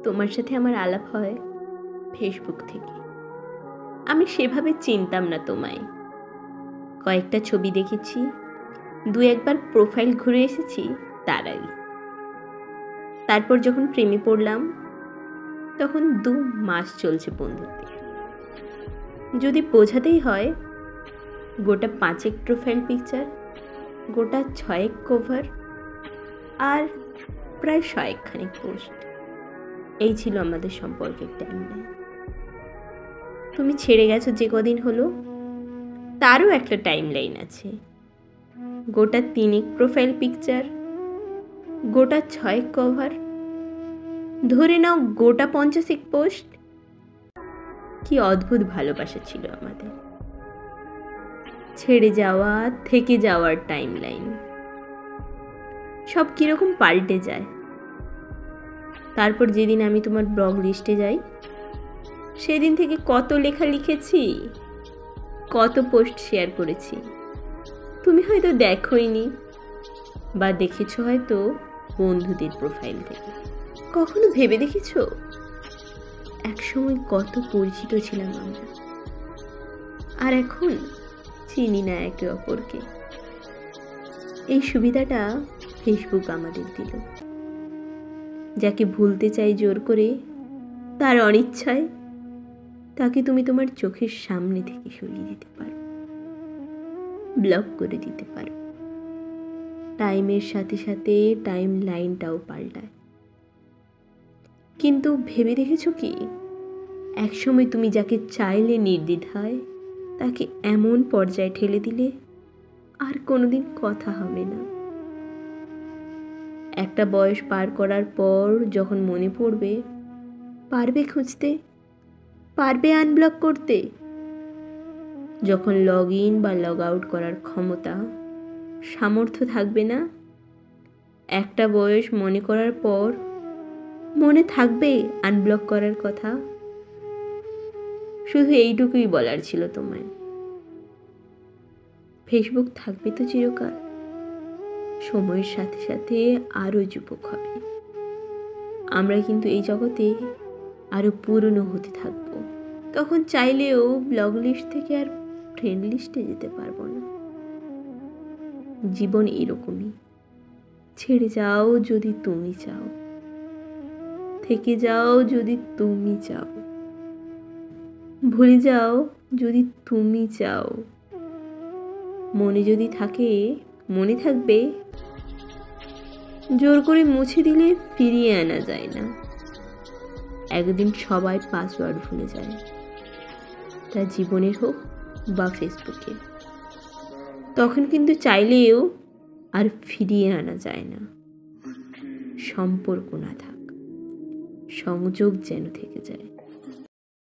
তোমার সাথে আমার আলাপ হয় ফেসবুক থেকে। আমি সেভাবে চিনতাম না তোমায়। কয়েকটা ছবি দেখেছি, দু একবার প্রোফাইল ঘুরে এসেছি তার আগে। তারপর যখন প্রেমে পড়লাম তখন 2 মাস চলছে বন্ধুত্বে। যদি বোঝাতেই হয়, গোটা 5 প্রোফাইল পিকচার, গোটা 6 কভার আর প্রায় 100 খানিক পোস্ট। এই ছিল আমাদের সম্পর্কের টাইমলাইন। তুমি ছেড়ে গেছো যে কদিন হলো, তারও একটা টাইমলাইন আছে। গোটা 3 প্রোফাইল পিকচার, গোটা 6 কভার, ধরে নাও গোটা 50 পোস্ট। কি অদ্ভুত ভালোবাসা ছিল আমাদের। ছেড়ে যাওয়া, থেকে যাওয়ার টাইমলাইন সব কিরকম পাল্টে যায়। তারপর যেদিন আমি তোমার ব্লগ লিস্টে যাই, সেদিন থেকে কত লেখা লিখেছি, কত পোস্ট শেয়ার করেছি। তুমি হয়তো দেখোইনি, বা দেখেছো হয়তো বন্ধুদের প্রোফাইল থেকে। কখনো ভেবে দেখেছো একসময় কত পরিচিত ছিলাম আমরা, আর এখন চিনি না একে অপরকে। এই সুবিধাটা ফেসবুক আমাদের দিল। যাকে ভুলতে চাই জোর করে, তার অনিচ্ছায় তাকে তুমি তোমার চোখের সামনে থেকে সরিয়ে দিতে পারো, ব্লক করে দিতে পারো। টাইমের সাথে সাথে টাইম লাইনটাও পাল্টায়। কিন্তু ভেবে দেখেছো কি, একসময় তুমি যাকে চাইলে নির্দ্বিধায়, তাকে এমন পর্যায়ে ঠেলে দিলে আর কোনোদিন কথা হবে না। একটা বয়স পার করার পর যখন মনে পড়বে, পারবে খুঁজতে, পারবে আনব্লক করতে। যখন লগ ইন বা লগ আউট করার ক্ষমতা, সামর্থ্য থাকবে না, একটা বয়স মনে করার পর মনে থাকবে আনব্লক করার কথা। শুধু এইটুকুই বলার ছিল তোমায়, ফেসবুক থাকবে তো চিরকাল, সময়ের সাথে সাথে আরও যুবক হবে। আমরা কিন্তু এই জগতে আরও পুরনো হতে থাকবো। তখন চাইলেও ব্লগ লিস্ট থেকে আর ফ্রেন্ড লিস্টে যেতে পারবো না। জীবন এরকমই, ছেড়ে যাও যদি তুমি চাও, থেকে যাও যদি তুমি চাও, ভুলে যাও যদি তুমি চাও। মনে যদি থাকে, মনে থাকবে। জোর করে মুছে দিলে ফিরিয়ে আনা যায় না। একদিন সবাই পাসওয়ার্ড ভুলে যায়, তা জীবনের হোক বা ফেসবুকে। তখন কিন্তু চাইলেও আর ফিরিয়ে আনা যায় না। সম্পর্ক না থাক, সংযোগ যেন থেকে যায়।